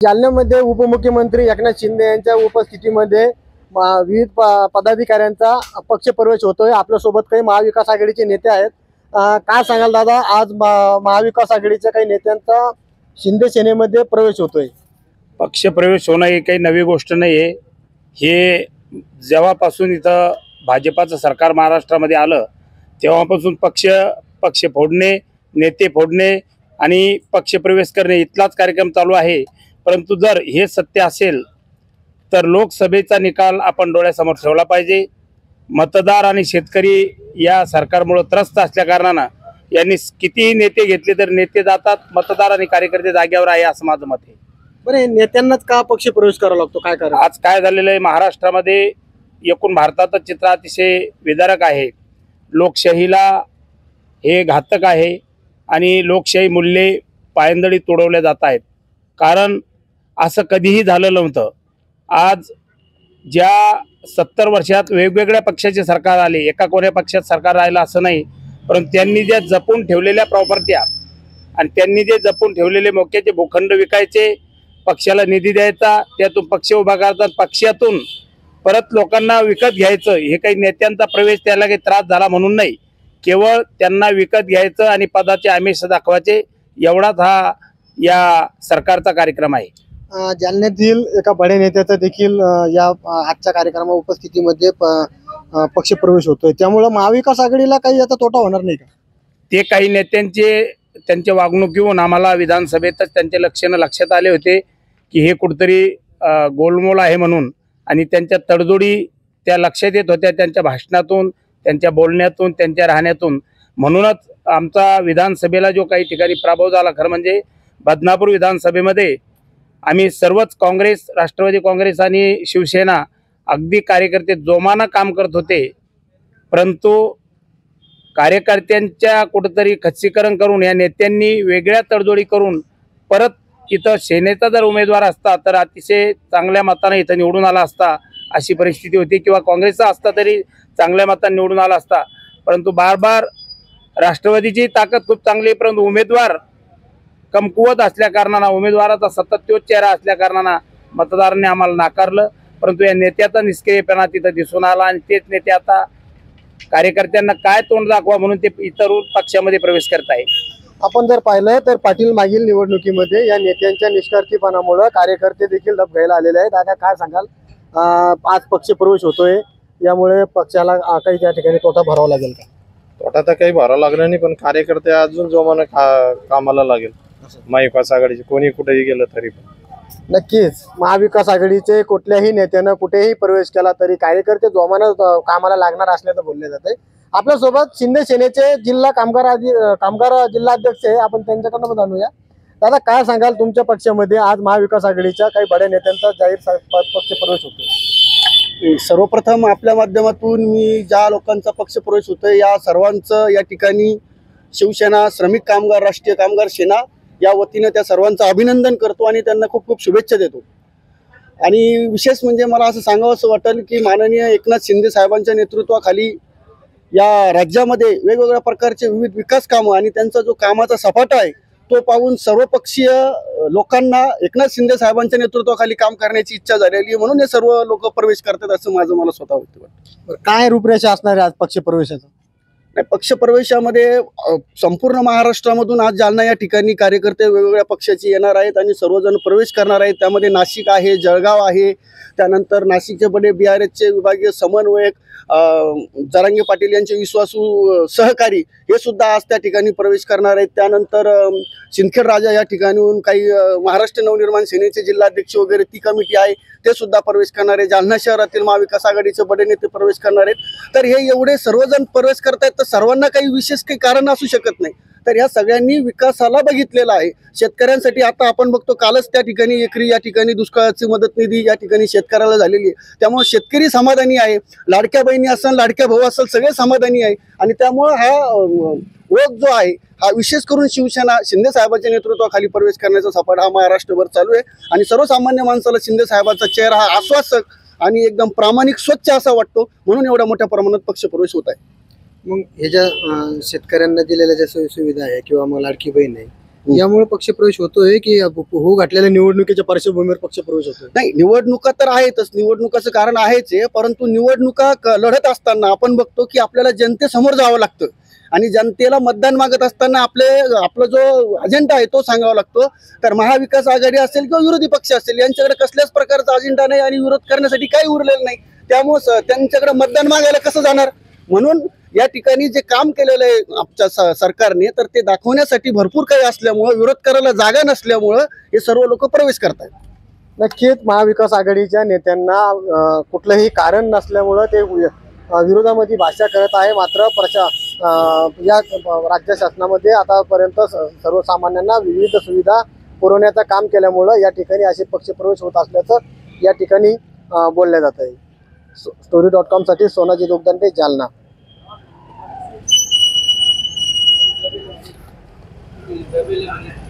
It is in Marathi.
जालन्यामध्ये उपमुख्यमंत्री एकनाथ शिंदे यांच्या उपस्थितीमध्ये विविध पदाधिकाऱ्यांचा पक्षप्रवेश होतोय। आपल्यासोबत काही महाविकास आघाडीचे नेते आहेत। काय सांगाल दादा, आज महाविकास आघाडीच्या काही नेत्यांचा शिंदे सेनेमध्ये प्रवेश होतोय। पक्षप्रवेश होणं ही काही नवी गोष्ट नाही आहे। हे जेव्हापासून इथं भाजपाचं सरकार महाराष्ट्रामध्ये आलं तेव्हापासून पक्ष फोडणे, नेते फोडणे आणि पक्षप्रवेश करणे इतलाच कार्यक्रम चालू आहे। परंतु जर हे सत्य असेल तर लोकसभेचा निकाल आपण डोळ्यासमोर ठेवला पाहिजे। मतदार आणि शेतकरी या सरकारमुळे त्रस्त असल्या कारणाने यांनी कितीही नेते घेतले तर नेते जातात, मतदार आणि कार्यकर्ते जागेवर आहे असं माझं मत आहे। बरे, नेत्यांनाच का पक्षप्रवेश करावा लागतो, काय कारण? आज काय झालेलं आहे, महाराष्ट्रामध्ये एकूण भारताचं चित्र अतिशय विदारक आहे। लोकशाहीला हे घातक आहे आणि लोकशाही मूल्ये पायंदळी तोडवल्या जात आहेत। कारण असं कधीही झालं नव्हतं। आज ज्या 70 वर्षात वेगवेगळ्या पक्षाचे सरकार आले, एका कोण्या पक्षात सरकार राहिलं असं नाही, परंतु त्यांनी ज्या जपून ठेवलेल्या प्रॉपर्ट्या आणि त्यांनी जे जपून ठेवलेले मोक्याचे भूखंड विकायचे, पक्षाला निधी द्यायचा, त्यातून पक्ष उभा करतात, पक्षातून परत लोकांना विकत घ्यायचं। हे काही नेत्यांचा प्रवेश त्याला काही त्रास झाला म्हणून नाही, केवळ त्यांना विकत घ्यायचं आणि पदाचे आमिष दाखवायचे, एवढाच हा या सरकारचा कार्यक्रम आहे। जालन्यातील एका बड्या नेत्याचा देखील या आजच्या कार्यक्रमात उपस्थितीमध्ये पक्षप्रवेश होतोय, त्यामुळे महाविकास आघाडीला काही याचा तोटा होणार नाही का? ते काही त्यांच्या वागणुकीवरून आम्हाला विधानसभेतच त्यांचे लक्षणं लक्षात आले होते की हे कुठेतरी गोलमोल आहे म्हणून, आणि त्यांच्या तडजोडी त्या लक्षात येत होत्या त्यांच्या भाषणातून, त्यांच्या बोलण्यातून, त्यांच्या राहण्यातून। म्हणूनच आमचा विधानसभेला जो काही ठिकाणी पराभव झाला, खरं म्हणजे बदनापूर विधानसभेमध्ये आम्ही सर्वच काँग्रेस, राष्ट्रवादी काँग्रेस आणि शिवसेना अगदी कार्यकर्ते जोमानं काम करत होते, परंतु कार्यकर्त्यांच्या कुठेतरी खच्चीकरण करून या नेत्यांनी वेगळ्या तडजोडी करून परत इथं सेनेचा जर उमेदवार असता तर अतिशय चांगल्या मताने इथं निवडून आला असता अशी परिस्थिती होती, किंवा काँग्रेसचा असता तरी चांगल्या मताने निवडून आला असता। परंतु बार राष्ट्रवादीची ताकद खूप चांगली आहे, परंतु उमेदवार कमकुवत असल्या कारणानं, उमेदवाराचा सतत तोच चेहरा असल्या कारणानं मतदारांनी आम्हाला नाकारलं। परंतु या नेत्याचा निष्क्रियपणा तिथं दिसून आला आणि तेच नेते आता कार्यकर्त्यांना काय तोंड दाखवा म्हणून ते इतर पक्षामध्ये प्रवेश करत आहे। आपण जर पाहिलं तर पाटील मागील निवडणुकीमध्ये या नेत्यांच्या निष्काळजीपणामुळे कार्यकर्ते देखील घ्यायला आलेले आहेत। आता काय सांगाल, आज पक्षप्रवेश होतोय, यामुळे पक्षाला काही त्या ठिकाणी तोटा भरावा लागेल का? तोटा तर काही भरावा लागला नाही, पण कार्यकर्ते अजून जोमानं कामाला लागेल महाविकास आघाडीचे, कोणी कुठेही गेलं तरी पण। नक्कीच महाविकास आघाडीचे कुठल्याही नेत्यानं कुठेही प्रवेश केला तरी कार्यकर्ते जोमानं कामाला लागणार असल्याचं बोलले जाते। आपल्यासोबत शिंदे सेनेचे कामगार जिल्हाध्यक्ष आहे, आपण त्यांच्याकडनं पण जाणूया। दादा, काय सांगाल, तुमच्या पक्षामध्ये आज महाविकास आघाडीच्या काही बड्या नेत्यांचा जाहीर पक्षप्रवेश होतो? सर्वप्रथम आपल्या माध्यमातून मी ज्या लोकांचा पक्षप्रवेश होतोय या सर्वांचं या ठिकाणी शिवसेना, श्रमिक कामगार, राष्ट्रीय कामगार सेना या वतीने त्या सर्वांचं अभिनंदन करतो आणि त्यांना खूप खूप शुभेच्छा देतो। आणि विशेष म्हणजे मला असं सांगावंसं वाटेल की माननीय एकनाथ शिंदे साहेबांच्या नेतृत्वाखाली या राज्यामध्ये वेगवेगळ्या प्रकारचे विविध विकास कामं आणि त्यांचा जो कामाचा सपाटा आहे तो पाहून सर्वपक्षीय लोकांना एकनाथ शिंदे साहेबांच्या नेतृत्वाखाली काम करण्याची इच्छा झालेली आहे, म्हणून हे सर्व लोक प्रवेश करतात असं माझं मला स्वतः वाटतं। काय रूपरेषा असणार आहे आज पक्षप्रवेशाचं? पक्षप्रवेशामध्ये संपूर्ण महाराष्ट्रामधून आज जालना या ठिकाणी कार्यकर्ते वेगवेगळ्या पक्षाचे येणार आहेत आणि सर्वजण प्रवेश करणार आहेत। त्यामध्ये नाशिक आहे, जळगाव आहे, त्यानंतर नाशिकचे बडे BRSचे विभागीय समन्वयक जरांगे पाटील यांचे विश्वासू सहकारी हे सुद्धा आज त्या ठिकाणी प्रवेश करणार आहेत। त्यानंतर सिंदखेड राजा या ठिकाणून काही महाराष्ट्र नवनिर्माण सेनेचे जिल्हाध्यक्ष वगैरे ती कमिटी आहे ते सुद्धा प्रवेश करणार आहे। जालना शहरातील महाविकास आघाडीचे बडे नेते प्रवेश करणार आहेत। तर हे एवढे सर्वजण प्रवेश करतायत तर सर्वांना काही विशेष काही कारण असू शकत नाही, तर ह्या सगळ्यांनी विकासाला बघितलेला आहे। शेतकऱ्यांसाठी आता आपण बघतो, कालच त्या ठिकाणी एकरी या ठिकाणी दुष्काळाची मदत निधी या ठिकाणी शेतकऱ्याला झालेली आहे, त्यामुळे शेतकरी समाधानी आहे। लाडक्या बहिणी असेल, लाडक्या भाऊ असेल, सगळे समाधानी आहे। आणि त्यामुळे हा ओघ जो आहे हा विशेष करून शिवसेना शिंदे साहेबांच्या नेतृत्वाखाली प्रवेश करण्याचा सपाटा हा महाराष्ट्रभर चालू आहे। आणि सर्वसामान्य माणसाला शिंदे साहेबांचा चेहरा हा आश्वासक आणि एकदम प्रामाणिक, स्वच्छ असा वाटतो, म्हणून एवढ्या मोठ्या प्रमाणात पक्षप्रवेश होत आहे। मग हे ज्या शेतकऱ्यांना दिलेल्या ज्या सोयी सुविधा आहे किंवा मग लाडकी बहीण आहे, यामुळे पक्षप्रवेश होतोय की होऊ घातलेल्या निवडणुकीच्या पार्श्वभूमीवर पक्षप्रवेश होतोय? नाही, निवडणुका तर आहेतच, निवडणुकाचं कारण आहेच आहे, परंतु निवडणुका लढत असताना आपण बघतो की आपल्याला जनतेसमोर जावं लागतं आणि जनतेला मतदान मागत असताना आपला जो अजेंडा आहे तो सांगावा लागतो. तर महाविकास आघाडी असेल किंवा विरोधी पक्ष असेल यांच्याकडे कसल्याच प्रकारचा अजेंडा नाही आणि विरोध करण्यासाठी काही उरलेलं नाही. त्यामुळे त्यांच्याकडे मतदान मागायला कसं जाणार? म्हणून या ठिकाणी जे काम केलेलं आहे आमच्या सरकारने तर ते दाखवण्यासाठी भरपूर काही असल्यामुळं, विरोध करायला जागा नसल्यामुळं हे सर्व लोक प्रवेश करतात. नक्कीच महाविकास आघाडीच्या नेत्यांना कुठलंही कारण नसल्यामुळं ते विरोधामध्ये भाषा करत आहे. मात्र या राज्य शासनामध्ये आतापर्यंत सर्वसामान्यांना विविध सुविधा पुरवण्याचं काम केल्यामुळं या ठिकाणी असे पक्षप्रवेश होत असल्याचं या ठिकाणी बोललं जात आहे. story.com साठी सोनाजी दोगदंडे, जालना. Gracias.